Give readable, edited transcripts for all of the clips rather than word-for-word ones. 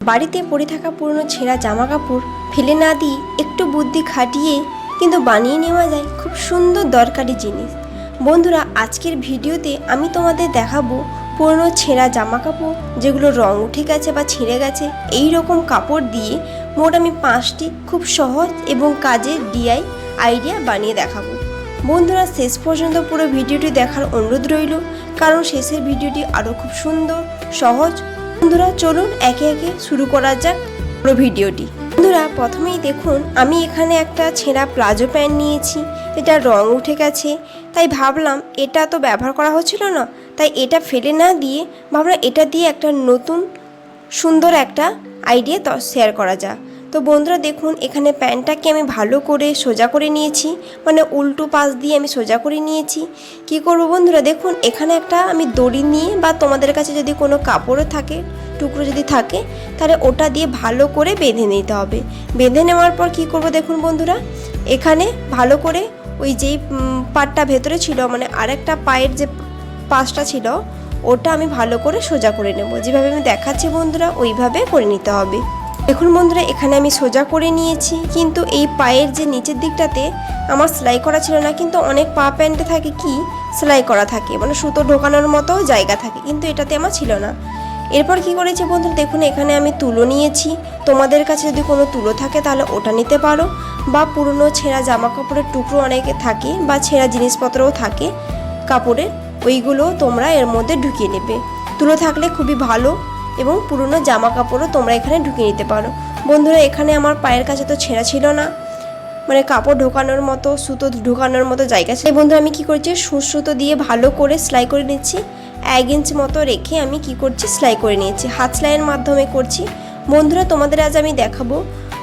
বাড়িতে পড়ে থাকা পুরনো ছেঁড়া জামা কাপড় ফেলে না দিয়ে একটু বুদ্ধি খাটিয়ে কিন্তু বানিয়ে নেওয়া যায় খুব সুন্দর দরকারি জিনিস। বন্ধুরা, আজকের ভিডিওতে আমি তোমাদের দেখাবো পুরনো ছেঁড়া জামা কাপড় যেগুলো রং উঠে গেছে বা ছিঁড়ে গেছে, এই রকম কাপড় দিয়ে মোট আমি 5টি খুব সহজ এবং কাজের ডিআই আইডিয়া বানিয়ে দেখাবো। বন্ধুরা, শেষ পর্যন্ত পুরো ভিডিওটি দেখার অনুরোধ রইল, কারণ শেষের ভিডিওটি আরও খুব সুন্দর সহজ। বন্ধুরা, চলুন একে একে শুরু করা যাক পুরো ভিডিওটি। বন্ধুরা, প্রথমেই দেখুন আমি এখানে একটা ছেঁড়া প্লাজো প্যান্ট নিয়েছি। এটা রং উঠে গেছে, তাই ভাবলাম এটা তো ব্যবহার করা হচ্ছিল না, তাই এটা ফেলে না দিয়ে ভাবলাম এটা দিয়ে একটা নতুন সুন্দর একটা আইডিয়া শেয়ার করা যাক। তো বন্ধুরা দেখুন, এখানে প্যান্টটাকে আমি ভালো করে সোজা করে নিয়েছি, মানে উল্টো পাশ দিয়ে আমি সোজা করে নিয়েছি। কি করব বন্ধুরা, দেখুন এখানে একটা আমি দড়ি নিয়ে বা তোমাদের কাছে যদি কোনো কাপড়ও থাকে, টুকরো যদি থাকে, তাহলে ওটা দিয়ে ভালো করে বেঁধে নিতে হবে। বেঁধে নেওয়ার পর কি করব দেখুন বন্ধুরা, এখানে ভালো করে ওই যেই পাটটা ভেতরে ছিল, মানে আরেকটা পায়ের যে পাশটা ছিল, ওটা আমি ভালো করে সোজা করে নেব। যেভাবে আমি দেখাচ্ছি বন্ধুরা, ওইভাবে করে নিতে হবে। দেখুন বন্ধুরা, এখানে আমি সোজা করে নিয়েছি, কিন্তু এই পায়ের যে নিচের দিকটাতে আমার সেলাই করা ছিল না। কিন্তু অনেক পা প্যান্টে থাকে কি সেলাই করা থাকে, মানে সুতো ঢোকানোর মতো জায়গা থাকে, কিন্তু এটাতে আমার ছিল না। এরপর কি করেছি বন্ধুরা, দেখুন এখানে আমি তুলো নিয়েছি। তোমাদের কাছে যদি কোনো তুলো থাকে তাহলে ওটা নিতে পারো, বা পুরনো ছেঁড়া জামা কাপড়ের টুকরো অনেকে থাকে, বা ছেঁড়া জিনিসপত্রও থাকে কাপড়ের, ওইগুলো তোমরা এর মধ্যে ঢুকিয়ে নেবে। তুলো থাকলে খুবই ভালো, এবং পুরনো জামা কাপড়ও তোমরা এখানে ঢুকিয়ে নিতে পারো। বন্ধুরা, এখানে আমার পায়ের কাছে তো ছেঁড়া ছিল না, মানে কাপড় ঢোকানোর মতো, সুতো ঢোকানোর মতো জায়গা ছিল। বন্ধুরা, আমি কি করছি, সুতো দিয়ে ভালো করে সেলাই করে নিচ্ছি। 1 ইঞ্চি মতো রেখে আমি কি করছি, সেলাই করে নিয়েছি। হাত সেলাইয়ের মাধ্যমে করছি। বন্ধুরা, তোমাদের আজ আমি দেখাবো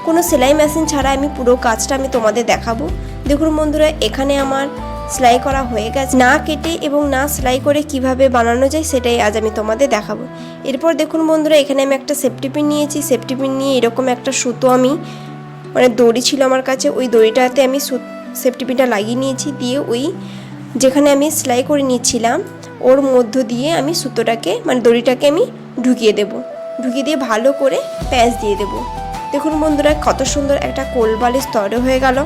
কোনো সেলাই মেশিন ছাড়া আমি পুরো কাজটা আমি তোমাদের দেখাবো। দেখুন বন্ধুরা, এখানে আমার সেলাই করা হয়ে গেছে। না কেটে এবং না সেলাই করে কিভাবে বানানো যায় সেটাই আজ আমি তোমাদের দেখাবো। এরপর দেখুন বন্ধুরা, এখানে আমি একটা সেফটি পিন নিয়েছি। সেফটি পিন নিয়ে এরকম একটা সুতো আমি, মানে দড়ি ছিল আমার কাছে, ওই দড়িটাতে আমি সেফটি পিনটা লাগিয়ে নিয়েছি। দিয়ে ওই যেখানে আমি সেলাই করে নিয়েছিলাম ওর মধ্য দিয়ে আমি সুতোটাকে, মানে দড়িটাকে আমি ঢুকিয়ে দেব। ঢুকিয়ে দিয়ে ভালো করে প্যাঁচ দিয়ে দেব। দেখুন বন্ধুরা, কত সুন্দর একটা কোলবালিশ তৈরি হয়ে গেল।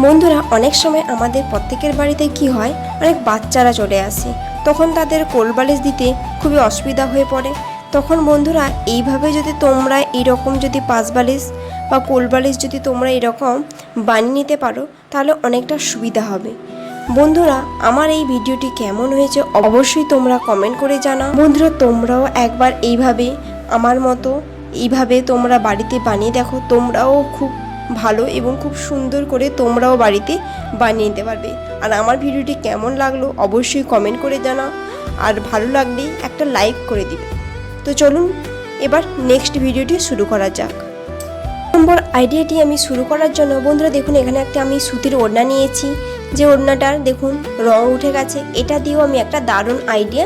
বন্ধুরা, অনেক সময় আমাদের প্রত্যেকের বাড়িতে কি হয়, অনেক বাচ্চারা চলে আসে, তখন তাদের কোলবালিশ দিতে খুবই অসুবিধা হয়ে পড়ে। তখন বন্ধুরা, এইভাবে যদি তোমরা এইরকম যদি পাশবালিশ বা কোলবালিশ যদি তোমরা এরকম বানিয়ে নিতে পারো, তাহলে অনেকটা সুবিধা হবে। বন্ধুরা, আমার এই ভিডিওটি কেমন হয়েছে অবশ্যই তোমরা কমেন্ট করে জানাও। বন্ধুরা, তোমরাও একবার এইভাবে আমার মতো এইভাবে তোমরা বাড়িতে বানিয়ে দেখো, তোমরাও খুব ভালো এবং খুব সুন্দর করে তোমরাও বাড়িতে বানিয়ে নিতে পারবে। আর আমার ভিডিওটি কেমন লাগলো অবশ্যই কমেন্ট করে জানাও, আর ভালো লাগলে একটা লাইক করে দিবে। তো চলুন এবার নেক্সট ভিডিওটি শুরু করা যাক। নম্বর আইডিয়াটি আমি শুরু করার জন্য বন্ধুরা দেখুন, এখানে একটা আমি সুতির ওড়না নিয়েছি, যে ওড়নাটার দেখুন রং উঠে গেছে। এটা দিয়েও আমি একটা দারুণ আইডিয়া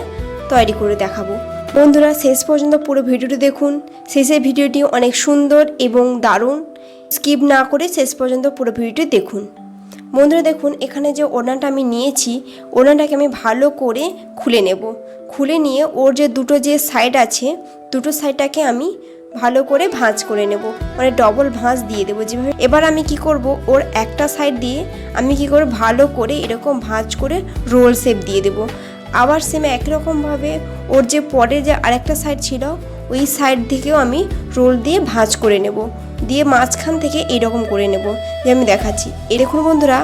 তৈরি করে দেখাবো। বন্ধুরা, শেষ পর্যন্ত পুরো ভিডিওটি দেখুন। শেষের ভিডিওটি অনেক সুন্দর এবং দারুণ, স্কিপ না করে শেষ পর্যন্ত পুরো ভিডিওটি দেখুন। বন্ধুরা দেখুন, এখানে যে ওড়নাটা আমি নিয়েছি, ওড়নাটাকে আমি ভালো করে খুলে নেব। খুলে নিয়ে ওর যে দুটো যে সাইড আছে, দুটো সাইডটাকে আমি ভালো করে ভাঁজ করে নেব, মানে ডবল ভাঁজ দিয়ে দেবো যেভাবে। এবার আমি কি করব, ওর একটা সাইড দিয়ে আমি কি করব, ভালো করে এরকম ভাঁজ করে রোল শেপ দিয়ে দেব। আবার সেম একই রকমভাবে ওর যে পরে যে আরেকটা সাইড ছিল, ওই সাইড থেকেও আমি রোল দিয়ে ভাঁজ করে নেব, দিয়ে মাঝখান থেকে এরকম করে নেব, যে আমি দেখাচ্ছি। এই দেখুন বন্ধুরা,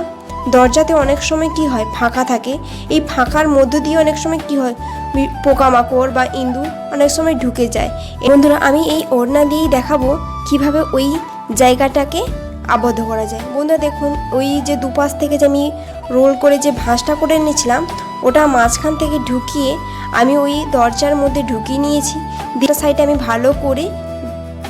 দরজাতে অনেক সময় কি হয়, ফাঁকা থাকে। এই ফাঁকার মধ্য দিয়ে অনেক সময় কি হয়, পোকামাকড় বা ইঁদুর অনেক সময় ঢুকে যায়। বন্ধুরা, আমি এই ওড়না দিয়েই দেখাবো কিভাবে ওই জায়গাটাকে আবদ্ধ করা যায়। বন্ধুরা দেখুন, ওই যে দুপাশ থেকে যে আমি রোল করে যে ভাঁজটা করে নিয়েছিলাম, ওটা মাঝখান থেকে ঢুকিয়ে আমি ওই দরজার মধ্যে ঢুকিয়ে নিয়েছি। দুটো সাইডে আমি ভালো করে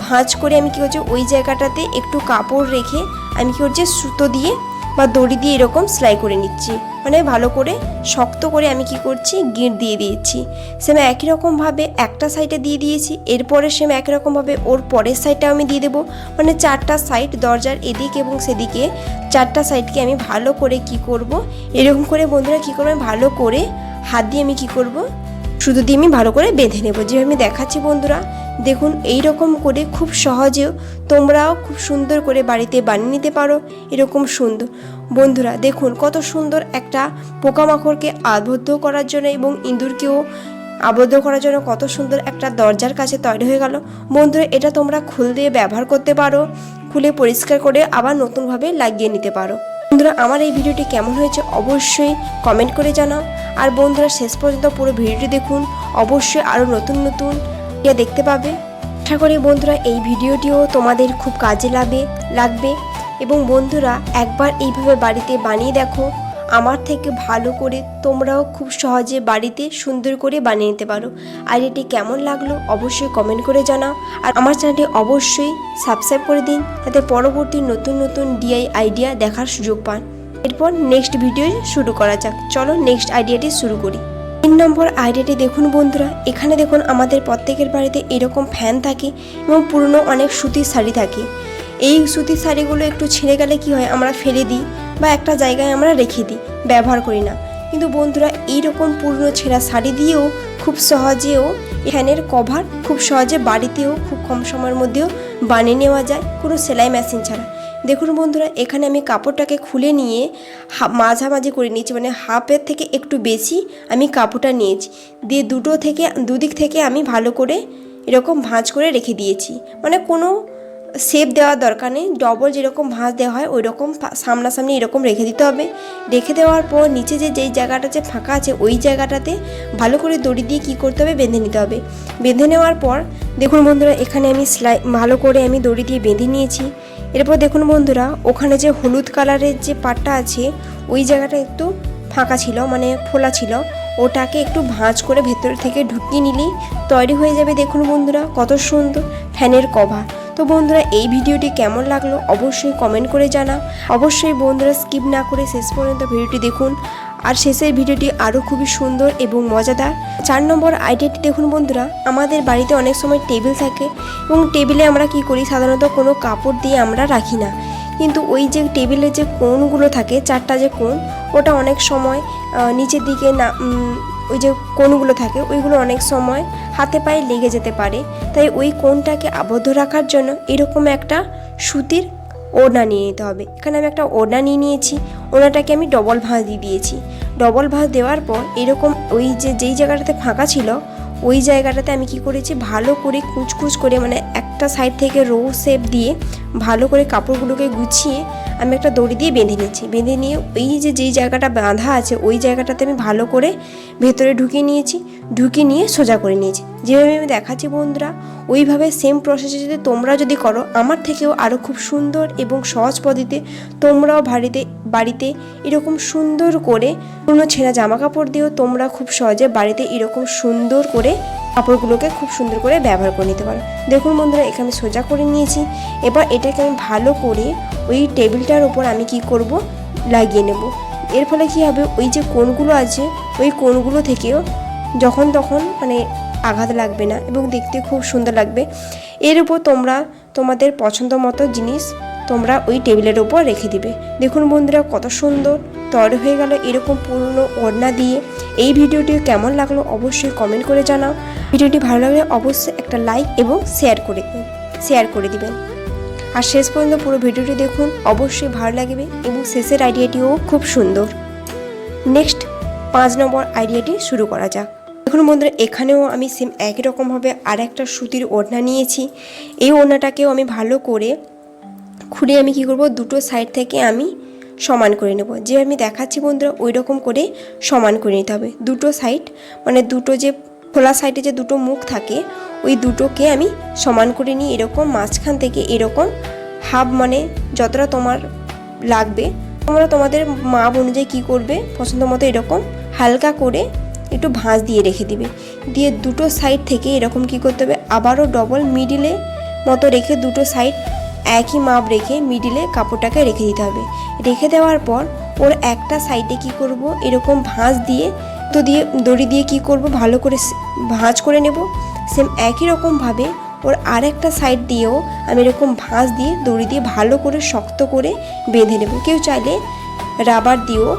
ভাঁজ করে আমি কী করছি, ওই জায়গাটাতে একটু কাপড় রেখে আমি কী করছি, সুতো দিয়ে বা দড়ি দিয়ে এরকম সেলাই করে নিচ্ছি, মানে ভালো করে শক্ত করে আমি কি করছি, গিঁট দিয়ে দিয়েছি। সেম একই রকমভাবে একটা সাইডে দিয়ে দিয়েছি। এরপরে সেম একই রকমভাবে ওর পরের সাইডটাও আমি দিয়ে দেবো, মানে 4টা সাইড, দরজার এদিক এবং সেদিকে 4টা সাইডকে আমি ভালো করে কি করব, এরকম করে বন্ধুরা কি করবে, ভালো করে হাত দিয়ে আমি কি করব, সুতো দিয়ে আমি ভালো করে বেঁধে নেব। যেভাবে আমি দেখাচ্ছি বন্ধুরা, দেখুন এই রকম করে খুব সহজেও তোমরাও খুব সুন্দর করে বাড়িতে বানিয়ে নিতে পারো এরকম সুন্দর। বন্ধুরা দেখুন কত সুন্দর একটা পোকামাকড়কে আবদ্ধ করার জন্য এবং ইঁদুরকেও আবদ্ধ করার জন্য কত সুন্দর একটা দরজার কাছে তৈরি হয়ে গেল। বন্ধুরা এটা তোমরা খুল দিয়ে ব্যবহার করতে পারো, খুলে পরিষ্কার করে আবার নতুনভাবে লাগিয়ে নিতে পারো। বন্ধুরা আমার এই ভিডিওটি কেমন হয়েছে অবশ্যই কমেন্ট করে জানাও। আর বন্ধুরা শেষ পর্যন্ত পুরো ভিডিওটি দেখুন, অবশ্যই আরও নতুন নতুন দেখতে পাবে। আশা করি বন্ধুরা এই ভিডিওটিও তোমাদের খুব কাজে লাগবে এবং বন্ধুরা একবার এইভাবে বাড়িতে বানিয়ে দেখো, আমার থেকে ভালো করে তোমরাও খুব সহজে বাড়িতে সুন্দর করে বানিয়ে নিতে পারো। আর এটি কেমন লাগলো অবশ্যই কমেন্ট করে জানাও। আর আমার চ্যানেলটি অবশ্যই সাবস্ক্রাইব করে দিন, যাতে পরবর্তী নতুন নতুন ডিআই আইডিয়া দেখার সুযোগ পান। এরপর নেক্সট ভিডিও শুরু করা যাক। চলো নেক্সট আইডিয়াটি শুরু করি। 3 নম্বর আইডিয়াটি দেখুন বন্ধুরা, এখানে দেখুন আমাদের প্রত্যেকের বাড়িতে এরকম ফ্যান থাকে এবং পুরনো অনেক সুতির শাড়ি থাকে। এই সুতির শাড়িগুলো একটু ছিঁড়ে গেলে কি হয়, আমরা ফেলে দিই বা একটা জায়গায় আমরা রেখে দিই, ব্যবহার করি না। কিন্তু বন্ধুরা এইরকম পুরনো ছেঁড়া শাড়ি দিয়েও খুব সহজেও ফ্যানের কভার খুব সহজে বাড়িতেও খুব কম সময়ের মধ্যেও বানিয়ে নেওয়া যায়, কোনো সেলাই মেশিন ছাড়া। দেখুন বন্ধুরা এখানে আমি কাপড়টাকে খুলে নিয়ে মাঝামাঝি করে নিয়েছি, মানে হাফের থেকে একটু বেশি আমি কাপড়টা নিয়েছি, দিয়ে দুদিক থেকে আমি ভালো করে এরকম ভাঁজ করে রেখে দিয়েছি। মানে কোনো শেপ দেওয়ার দরকার নেই, ডবল যেরকম ভাঁজ দেওয়া হয় ওই রকম সামনাসামনি এরকম রেখে দিতে হবে। রেখে দেওয়ার পর নিচে যেই জায়গাটা যে ফাঁকা আছে ওই জায়গাটাতে ভালো করে দড়ি দিয়ে কী করতে হবে, বেঁধে নিতে হবে। বেঁধে নেওয়ার পর দেখুন বন্ধুরা এখানে আমি ভালো করে আমি দড়ি দিয়ে বেঁধে নিয়েছি। এরপর দেখুন বন্ধুরা ওখানে যে হলুদ কালারের যে পাটটা আছে ওই জায়গাটা একটু ফাঁকা ছিল, মানে ফোলা ছিল, ওটাকে একটু ভাঁজ করে ভেতর থেকে ঢুকিয়ে নিলেই তৈরি হয়ে যাবে। দেখুন বন্ধুরা কত সুন্দর ফ্যানের কভার। তো বন্ধুরা এই ভিডিওটি কেমন লাগলো অবশ্যই কমেন্ট করে জানাও। অবশ্যই বন্ধুরা স্কিপ না করে শেষ পর্যন্ত ভিডিওটি দেখুন। আর শেষের ভিডিওটি আরও খুবই সুন্দর এবং মজাদার। 4 নম্বর আইডিয়াটি দেখুন বন্ধুরা, আমাদের বাড়িতে অনেক সময় টেবিল থাকে এবং টেবিলে আমরা কি করি, সাধারণত কোনো কাপড় দিয়ে আমরা রাখি না, কিন্তু ওই যে টেবিলের যে কোণগুলো থাকে 4টা যে কোণ, ওটা অনেক সময় নিচের দিকে না, ওই যে কোণগুলো থাকে ওইগুলো অনেক সময় হাতে পায়ে লেগে যেতে পারে। তাই ওই কোণটাকে আবদ্ধ রাখার জন্য এরকম একটা সুতির ওড়না নিয়ে নিতে হবে। এখানে আমি একটা ওড়না নিয়ে নিয়েছি, ওড়নাটাকে আমি ডবল ভাঁজ দিয়ে দিয়েছি। ডবল ভাঁজ দেওয়ার পর এরকম ওই যেই জায়গাটাতে ফাঁকা ছিল ওই জায়গাটাতে আমি কি করেছি, ভালো করে কুচকুচ করে, মানে একটা সাইড থেকে রো শেপ দিয়ে ভালো করে কাপড়গুলোকে গুছিয়ে আমি একটা দড়ি দিয়ে বেঁধে নিয়েছি। বেঁধে নিয়ে ওই যেই জায়গাটা বাঁধা আছে ওই জায়গাটাতে আমি ভালো করে ভেতরে ঢুকিয়ে নিয়ে সোজা করে নিয়েছি। যেভাবে আমি দেখাচ্ছি বন্ধুরা ওইভাবে সেম প্রসেসে তোমরা যদি করো, আমার থেকেও আরও খুব সুন্দর এবং সহজ পদ্ধতিতে তোমরাও বাড়িতে এরকম সুন্দর করে পুরনো ছেঁড়া জামা কাপড় দিয়েও তোমরা খুব সহজে বাড়িতে এরকম সুন্দর করে কাপড়গুলোকে খুব সুন্দর করে ব্যবহার করে নিতে পারো। দেখুন বন্ধুরা এখানে আমি সোজা করে নিয়েছি। এবার এটাকে আমি ভালো করে ওই টেবিলটার উপর আমি কি করব, লাগিয়ে নেব। এর ফলে কি হবে, ওই যে কোণগুলো আছে ওই কোণগুলো থেকেও যখন তখন মানে আঘাত লাগবে না এবং দেখতে খুব সুন্দর লাগবে। এর উপর তোমরা তোমাদের পছন্দ মতো জিনিস তোমরা ওই টেবিলের উপর রেখে দিবে। দেখুন বন্ধুরা কত সুন্দর তৈরি হয়ে গেল এরকম পুরনো ওড়না দিয়ে। এই ভিডিওটি কেমন লাগলো অবশ্যই কমেন্ট করে জানাও। ভিডিওটি ভালো লাগলে অবশ্যই একটা লাইক এবং শেয়ার করে দিবেন। আর শেষ পর্যন্ত পুরো ভিডিওটি দেখুন, অবশ্যই ভালো লাগবে এবং শেষের আইডিয়াটিও খুব সুন্দর। নেক্সট 5 নম্বর আইডিয়াটি শুরু করা যাক। দেখুন বন্ধুরা এখানেও আমি সেম একই রকমভাবে আর একটা সুতির ওড়না নিয়েছি। এই ওড়নাটাকেও আমি ভালো করে খুলে আমি কি করব, দুটো সাইড থেকে আমি সমান করে নেব। যে আমি দেখাচ্ছি বন্ধুরা ওই রকম করে সমান করে নিতে হবে। দুটো সাইড মানে দুটো যে খোলা সাইডে যে দুটো মুখ থাকে ওই দুটোকে আমি সমান করে নিয়ে এরকম মাঝখান থেকে এরকম হাফ, মানে যতটা তোমার লাগবে তোমরা তোমাদের মাপ অনুযায়ী কী করবে পছন্দ মতো এরকম হালকা করে একটু ভাঁজ দিয়ে রেখে দিবে। দিয়ে দুটো সাইড থেকে এরকম কি করতে হবে, আবারও ডবল মিডিলে মতো রেখে দুটো সাইড একই মাপ রেখে মিডিলে কাপড়টাকে রেখে দিতে হবে। রেখে দেওয়ার পর ওর একটা সাইডে কি করব, এরকম ভাঁজ দিয়ে দড়ি দিয়ে কি করব, ভালো করে ভাঁজ করে নেব। সেম একই রকমভাবে ওর আরেকটা সাইড দিয়েও আমি এরকম ভাঁজ দিয়ে দড়ি দিয়ে ভালো করে শক্ত করে বেঁধে নেব। কেউ চাইলে রাবার দিয়েও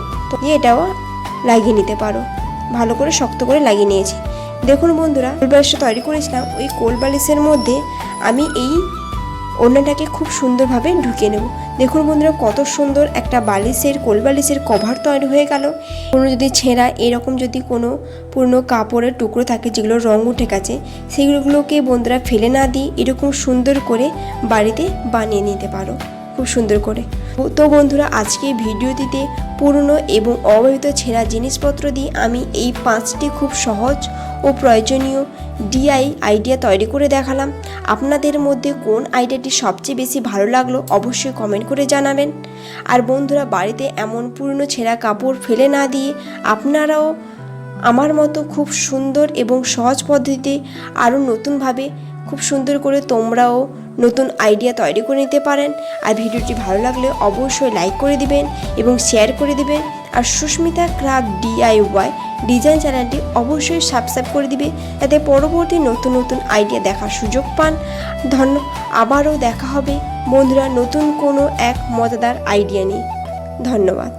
এটাও লাগিয়ে নিতে পারো। ভালো করে শক্ত করে লাগিয়ে নিয়েছি। দেখুন বন্ধুরা, কোল বালিশটা তৈরি করেছিলাম, ওই কোল বালিশের মধ্যে আমি এই ওড়নাটাকে খুব সুন্দরভাবে ঢুকিয়ে নেব। দেখুন বন্ধুরা, কত সুন্দর একটা বালিশের কোল বালিশের কভার তৈরি হয়ে গেল। কোনো যদি ছেঁড়া এরকম যদি কোনো পুরনো কাপড়ের টুকরো থাকে যেগুলো রঙ উঠে গেছে, সেগুলোকে বন্ধুরা ফেলে না দিয়ে এরকম সুন্দর করে বাড়িতে বানিয়ে নিতে পারো খুব সুন্দর করে। তো বন্ধুরা, আজকে ভিডিওটিতে পুরনো এবং অব্যবহৃত ছেঁড়া জিনিসপত্র দিয়ে আমি এই 5টি খুব সহজ ও প্রয়োজনীয় ডিআই আইডিয়া তৈরি করে দেখালাম। আপনাদের মধ্যে কোন আইডিয়াটি সবচেয়ে বেশি ভালো লাগলো অবশ্যই কমেন্ট করে জানাবেন। আর বন্ধুরা, বাড়িতে এমন পুরনো ছেঁড়া কাপড় ফেলে না দিয়ে আপনারাও আমার মতো খুব সুন্দর এবং সহজ পদ্ধতিতে আরও নতুনভাবে খুব সুন্দর করে তোমরাও নতুন আইডিয়া তৈরি করে নিতে পারেন। আর ভিডিওটি ভালো লাগলে অবশ্যই লাইক করে দিবেন এবং শেয়ার করে দিবেন। আর সুস্মিতা ক্রাফট DIY ডিজাইন চ্যানেলটি অবশ্যই সাবস্ক্রাইব করে দিবে, যাতে পরবর্তী নতুন নতুন আইডিয়া দেখার সুযোগ পান। আবারও দেখা হবে বন্ধুরা নতুন কোনো এক মজাদার আইডিয়া নিয়ে। ধন্যবাদ।